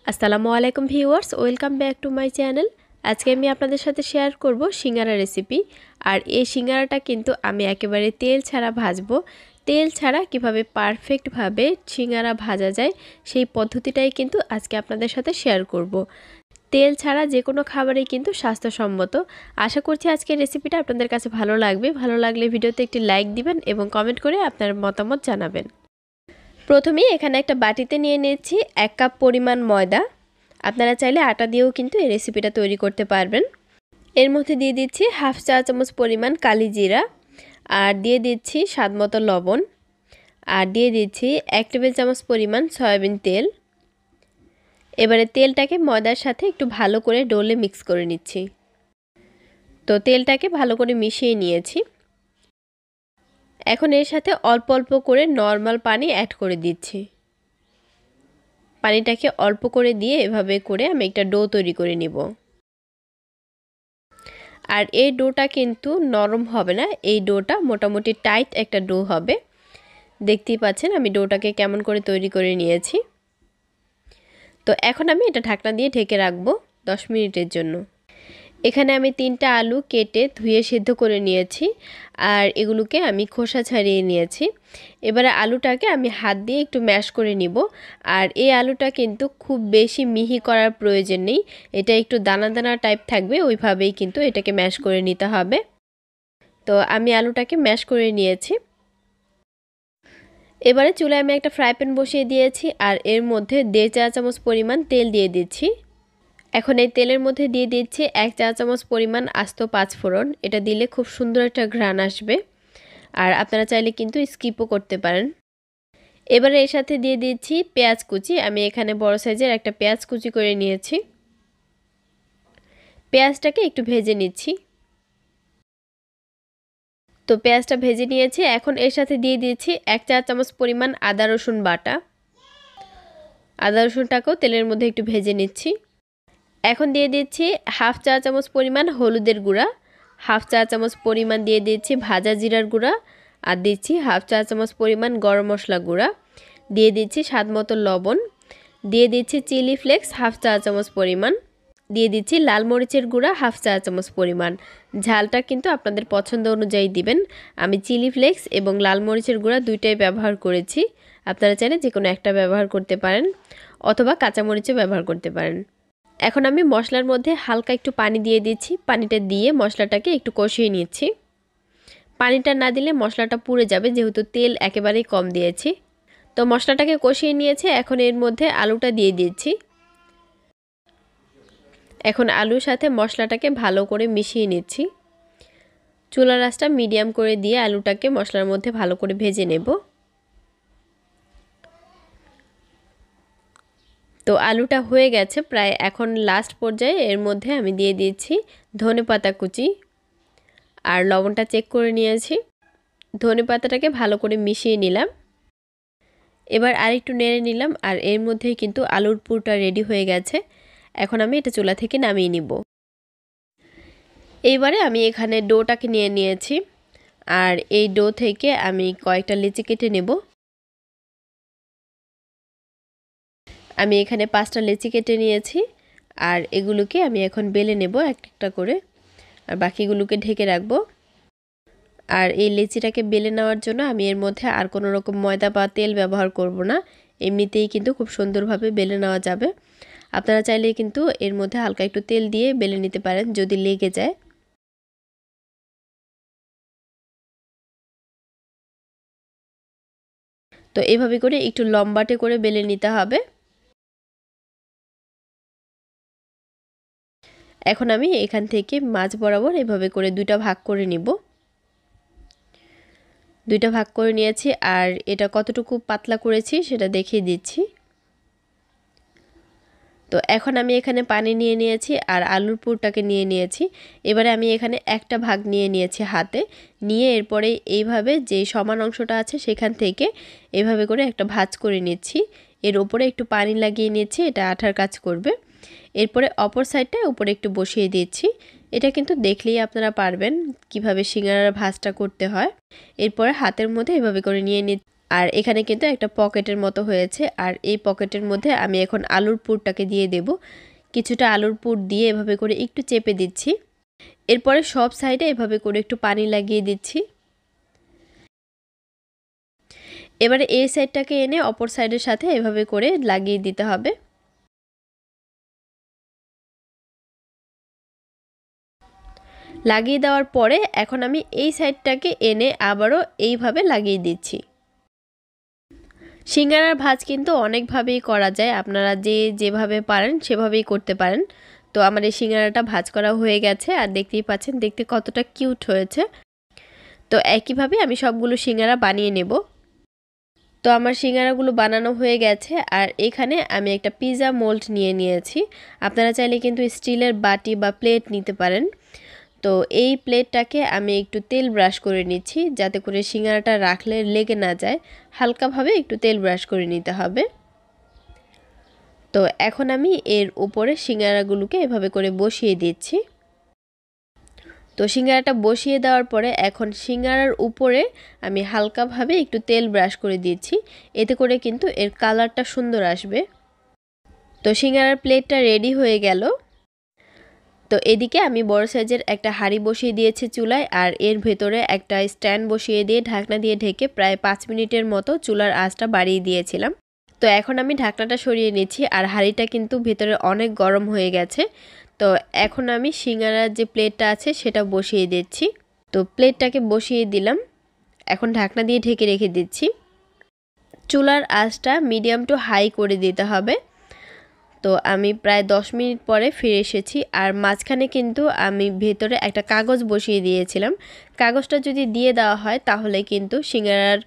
আসসালামু আলাইকুম viewers, welcome back to my channel. আজকে আমি আপনাদের সাথে শেয়ার করব সিঙ্গারা রেসিপি। আর এই সিঙ্গারাটা কিন্তু আমি একেবারে তেল ছাড়া ভাজবো। তেল ছাড়া কিভাবে পারফেক্টভাবে সিঙ্গারা ভাজা যায় সেই পদ্ধতিটাই কিন্তু আজকে আপনাদের সাথে শেয়ার করব। তেল ছাড়া যে কোনো খাবারই কিন্তু স্বাস্থ্যসম্মত। আশা করছি আজকের রেসিপিটা আপনাদের কাছে ভালো লাগবে। ভালো লাগলে ভিডিওতে একটি লাইক দিবেন এবং কমেন্ট করে আপনার মতামত জানাবেন। প্রথমেই এখানে একটা বাটিতে নিয়ে নিচ্ছি 1 কাপ পরিমাণ ময়দা। আপনারা চাইলে আটা দিয়েও কিন্তু এই রেসিপিটা তৈরি করতে পারবেন। এর মধ্যে দিয়ে দিচ্ছি হাফ চা চামচ পরিমাণ কালি জিরা, আর দিয়ে দিচ্ছি স্বাদমতো লবণ, আর দিয়ে দিচ্ছি 1 টেবিল চামচ পরিমাণ সয়াবিন তেল। এবারে তেলটাকে ময়দার সাথে একটু ভালো করে ডোলে মিক্স করে নিচ্ছি। তো তেলটাকে ভালো করে মিশিয়ে নিয়েছি। এখন এর সাথে অল্প অল্প করে নর্মাল পানি অ্যাড করে দিচ্ছি। পানিটাকে অল্প করে দিয়ে এভাবে করে আমি একটা ডো তৈরি করে নিব। আর এই ডোটা কিন্তু নরম হবে না, এই ডোটা মোটামুটি টাইট একটা ডো হবে। দেখতেই পাচ্ছেন আমি ডোটাকে কেমন করে তৈরি করে নিয়েছি। তো এখন আমি এটা ঢাকনা দিয়ে ঢেকে রাখবো 10 মিনিটের জন্য। এখানে আমি 3টা আলু কেটে ধুয়ে সিদ্ধ করে নিয়েছি, আর এগুলোকে আমি খোসা ছাড়িয়ে নিয়েছি। এবারে আলুটাকে আমি হাত দিয়ে একটু ম্যাশ করে নিব। আর এই আলুটা কিন্তু খুব বেশি মিহি করার প্রয়োজন নেই, এটা একটু দানা দানা টাইপ থাকবে, ওইভাবেই কিন্তু এটাকে ম্যাশ করে নিতে হবে। তো আমি আলুটাকে ম্যাশ করে নিয়েছি। এবারে চুলায় আমি একটা ফ্রাই প্যান বসিয়ে দিয়েছি, আর এর মধ্যে 1.5 চা চামচ পরিমাণ তেল দিয়ে দিচ্ছি। এখন এই তেলের মধ্যে দিয়ে দিচ্ছি 1 চা চামচ পরিমাণ আস্ত পাঁচফোড়ন। এটা দিলে খুব সুন্দর একটা ঘ্রাণ আসবে, আর আপনারা চাইলে কিন্তু স্কিপও করতে পারেন। এবারে এর সাথে দিয়ে দিচ্ছি পেঁয়াজ কুচি। আমি এখানে বড় সাইজের একটা পেঁয়াজ কুচি করে নিয়েছি। পেঁয়াজটাকে একটু ভেজে নিচ্ছি। তো পেঁয়াজটা ভেজে নিয়েছি। এখন এর সাথে দিয়ে দিচ্ছি 1 চা চামচ পরিমাণ আদা রসুন বাটা। আদা রসুনটাকেও তেলের মধ্যে একটু ভেজে নিচ্ছি। এখন দিয়ে দিচ্ছি হাফ চা চামচ পরিমাণ হলুদের গুঁড়া, হাফ চা চামচ পরিমাণ দিয়ে দিচ্ছি ভাজা জিরার গুঁড়া, আর দিচ্ছি হাফ চা চামচ পরিমাণ গরম মশলা গুঁড়া, দিয়ে দিচ্ছি স্বাদমতো লবণ, দিয়ে দিচ্ছি চিলি ফ্লেক্স হাফ চা চামচ পরিমাণ, দিয়ে দিচ্ছি লাল মরিচের গুঁড়া হাফ চা চামচ পরিমাণ। ঝালটা কিন্তু আপনাদের পছন্দ অনুযায়ী দিবেন। আমি চিলি ফ্লেক্স এবং লাল মরিচের গুঁড়া দুইটাই ব্যবহার করেছি। আপনারা চাইলে যে কোনো একটা ব্যবহার করতে পারেন, অথবা কাঁচামরিচও ব্যবহার করতে পারেন। এখন আমি মশলার মধ্যে হালকা একটু পানি দিয়ে দিচ্ছি। পানিটা দিয়ে মশলাটাকে একটু কষিয়ে নিচ্ছি। পানিটা না দিলে মশলাটা পুড়ে যাবে, যেহেতু তেল একেবারেই কম দিয়েছি। তো মশলাটাকে কষিয়ে নিয়েছি। এখন এর মধ্যে আলুটা দিয়ে দিচ্ছি। এখন আলুর সাথে মশলাটাকে ভালো করে মিশিয়ে নিচ্ছি। চুলার আঁচটা মিডিয়াম করে দিয়ে আলুটাকে মশলার মধ্যে ভালো করে ভেজে নেব। তো আলুটা হয়ে গেছে প্রায়। এখন লাস্ট পর্যায়ে এর মধ্যে আমি দিয়ে দিচ্ছি ধনেপাতা কুচি, আর লবণটা চেক করে নিয়েছি। ধনেপাতাটাকে ভালো করে মিশিয়ে নিলাম। এবার আরেকটু নেড়ে নিলাম, আর এর মধ্যেই কিন্তু আলুর পুরটা রেডি হয়ে গেছে। এখন আমি এটা চুলা থেকে নামিয়ে নিব। এইবারে আমি এখানে ডোটাকে নিয়ে নিয়েছি, আর এই ডো থেকে আমি কয়েকটা লেচি কেটে নেব। আমি এখানে 5টা লেচি কেটে নিয়েছি, আর এগুলোকে আমি এখন বেলে নেব একটা করে, আর বাকিগুলোকে ঢেকে রাখবো। আর এই লেচিটাকে বেলে নেওয়ার জন্য আমি এর মধ্যে আর কোনো রকম ময়দা বা তেল ব্যবহার করব না, এমনিতেই কিন্তু খুব সুন্দরভাবে বেলে নেওয়া যাবে। আপনারা চাইলে কিন্তু এর মধ্যে হালকা একটু তেল দিয়ে বেলে নিতে পারেন যদি লেগে যায়। তো এইভাবে করে একটু লম্বাটে করে বেলে নিতে হবে। এখন আমি এখান থেকে মাঝ বরাবর এভাবে করে 2টা ভাগ করে নিব। 2টা ভাগ করে নিয়েছি, আর এটা কতটুকু পাতলা করেছি সেটা দেখিয়ে দিচ্ছি। তো এখন আমি এখানে পানি নিয়ে নিয়েছি, আর আলুর পুরটাকে নিয়ে নিয়েছি। এবারে আমি এখানে একটা ভাগ নিয়ে নিয়েছি হাতে নিয়ে, এরপরে এইভাবে যে সমান অংশটা আছে সেখান থেকে এইভাবে করে একটা ভাঁজ করে নিচ্ছি। এর উপরে একটু পানি লাগিয়ে নিচ্ছি, এটা আঠার কাজ করবে। এরপরে অপর সাইডটা উপরে একটু বসিয়ে দিচ্ছি। এটা কিন্তু দেখলেই আপনারা পারবেন কিভাবে সিঙ্গারার ভাঁজটা করতে হয়। এরপরে হাতের মধ্যে এভাবে করে নিয়ে আর এখানে কিন্তু একটা পকেটের মতো হয়েছে। আর এই পকেটের মধ্যে আমি এখন আলুর পুরটাকে দিয়ে দেব। কিছুটা আলুর পুর দিয়ে এভাবে করে একটু চেপে দিচ্ছি। এরপরে সব সাইডে এভাবে করে একটু পানি লাগিয়ে দিচ্ছি। এবারে এই সাইডটাকে এনে অপর সাইডের সাথে এভাবে করে লাগিয়ে দিতে হবে। লাগিয়ে দেওয়ার পরে এখন আমি এই সাইডটাকে এনে আবারও এইভাবে লাগিয়ে দিচ্ছি। সিঙ্গারার ভাঁজ কিন্তু অনেকভাবেই করা যায়, আপনারা যেভাবে পারেন সেভাবেই করতে পারেন। তো আমার এই সিঙ্গারাটা ভাঁজ করা হয়ে গেছে আর দেখতেই পাচ্ছেন দেখতে কতটা কিউট হয়েছে। তো একইভাবে আমি সবগুলো সিঙ্গারা বানিয়ে নেব। তো আমার সিঙ্গারাগুলো বানানো হয়ে গেছে আর এখানে আমি একটা পিৎজা মোল্ড নিয়েছি। আপনারা চাইলে কিন্তু স্টিলের বাটি বা প্লেট নিতে পারেন। তো এই প্লেটটাকে আমি একটু তেল ব্রাশ করে নিচ্ছি যাতে করে সিঙ্গারাটা রাখলে লেগে না যায়। হালকাভাবে একটু তেল ব্রাশ করে নিতে হবে। তো এখন আমি এর উপরে সিঙ্গারাগুলোকে এভাবে করে বসিয়ে দিচ্ছি। তো সিঙ্গারাটা বসিয়ে দেওয়ার পরে এখন সিঙ্গারার উপরে আমি হালকাভাবে একটু তেল ব্রাশ করে দিচ্ছি, এতে করে কিন্তু এর কালারটা সুন্দর আসবে। তো সিঙ্গারার প্লেটটা রেডি হয়ে গেল। তো এদিকে আমি বড় সাইজের একটা হাঁড়ি বসিয়ে দিয়েছি চুলায় আর এর ভেতরে একটা স্ট্যান্ড বসিয়ে দিয়ে ঢাকনা দিয়ে ঢেকে প্রায় 5 মিনিটের মতো চুলার আঁচটা বাড়িয়ে দিয়েছিলাম। তো এখন আমি ঢাকনাটা সরিয়ে নিচ্ছি আর হাঁড়িটা কিন্তু ভেতরে অনেক গরম হয়ে গেছে। তো এখন আমি সিঙ্গারার যে প্লেটটা আছে সেটা বসিয়ে দিচ্ছি। তো প্লেটটাকে বসিয়ে দিলাম, এখন ঢাকনা দিয়ে ঢেকে রেখে দিচ্ছি। চুলার আঁচটা মিডিয়াম টু হাই করে দিতে হবে। তো আমি প্রায় 10 মিনিট পরে ফিরে এসেছি আর মাঝখানে কিন্তু আমি ভেতরে একটা কাগজ বসিয়ে দিয়েছিলাম। কাগজটা যদি দিয়ে দেওয়া হয় তাহলে কিন্তু সিঙ্গারার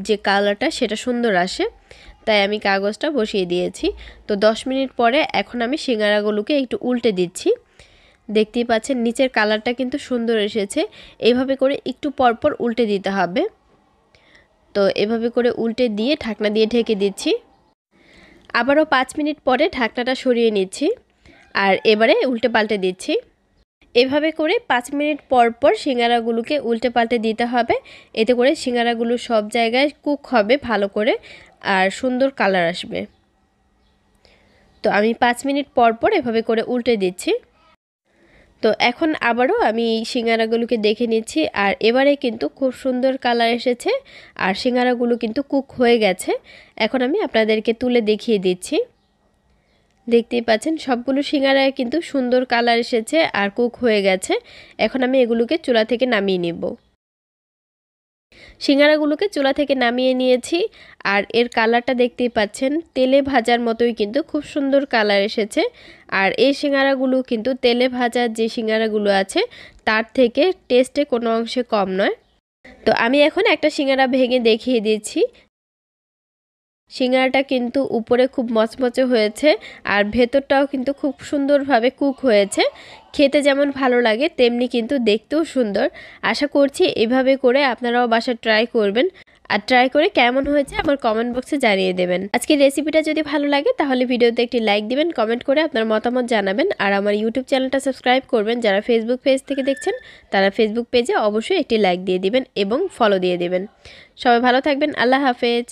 যে কালারটা সেটা সুন্দর আসে, তাই আমি কাগজটা বসিয়ে দিয়েছি। তো 10 মিনিট পরে এখন আমি সিঙ্গারাগুলোকে একটু উল্টে দিচ্ছি। দেখতেই পাচ্ছেন নিচের কালারটা কিন্তু সুন্দর এসেছে। এইভাবে করে একটু পরপর উল্টে দিতে হবে। তো এভাবে করে উল্টে দিয়ে ঢাকনা দিয়ে ঢেকে দিচ্ছি। আবারও 5 মিনিট পরে ঢাকনাটা সরিয়ে নিচ্ছি আর এবারে উল্টে পাল্টে দিচ্ছি। এভাবে করে 5 মিনিট পর পর সিঙ্গারাগুলোকে উল্টে পাল্টে দিতে হবে, এতে করে সিঙ্গারাগুলো সব জায়গায় কুক হবে ভালো করে আর সুন্দর কালার আসবে। তো আমি 5 মিনিট পর পর এভাবে করে উল্টে দিচ্ছি। তো এখন আবারও আমি সিঙ্গারাগুলোকে দেখে নিচ্ছি আর এবারে কিন্তু খুব সুন্দর কালার এসেছে আর সিঙ্গারাগুলো কিন্তু কুক হয়ে গেছে। এখন আমি আপনাদেরকে তুলে দেখিয়ে দিচ্ছি। দেখতেই পাচ্ছেন সবগুলো সিঙ্গারায় কিন্তু সুন্দর কালার এসেছে আর কুক হয়ে গেছে। এখন আমি এগুলোকে চুলা থেকে নামিয়ে নেব। সিঙ্গারাগুলোকে চুলা থেকে নামিয়ে নিয়েছি আর এর কালারটা দেখতেই পাচ্ছেন তেলে ভাজার মতোই কিন্তু খুব সুন্দর কালার এসেছে। আর এই সিঙ্গারাগুলো কিন্তু তেলে ভাজা যে সিঙ্গারাগুলো আছে তার থেকে টেস্টে কোনো অংশে কম নয়। তো আমি এখন একটা সিঙ্গারা ভেঙে দেখিয়ে দিচ্ছি। সিঙ্গারাটা কিন্তু উপরে খুব মচমচে হয়েছে আর ভেতরটাও কিন্তু খুব সুন্দরভাবে কুক হয়েছে। খেতে যেমন ভালো লাগে তেমনি কিন্তু দেখতেও সুন্দর। আশা করছি এভাবে করে আপনারাও বাসায় ট্রাই করবেন আর ট্রাই করে কেমন হয়েছে আমার কমেন্ট বক্সে জানিয়ে দেবেন। আজকের রেসিপিটা যদি ভালো লাগে তাহলে ভিডিওতে একটি লাইক দিবেন, কমেন্ট করে আপনার মতামত জানাবেন আর আমার ইউটিউব চ্যানেলটা সাবস্ক্রাইব করবেন। যারা ফেসবুক পেজ থেকে দেখছেন তারা ফেসবুক পেজে অবশ্যই একটি লাইক দিয়ে দিবেন এবং ফলো দিয়ে দিবেন। সবাই ভালো থাকবেন। আল্লাহ হাফেজ।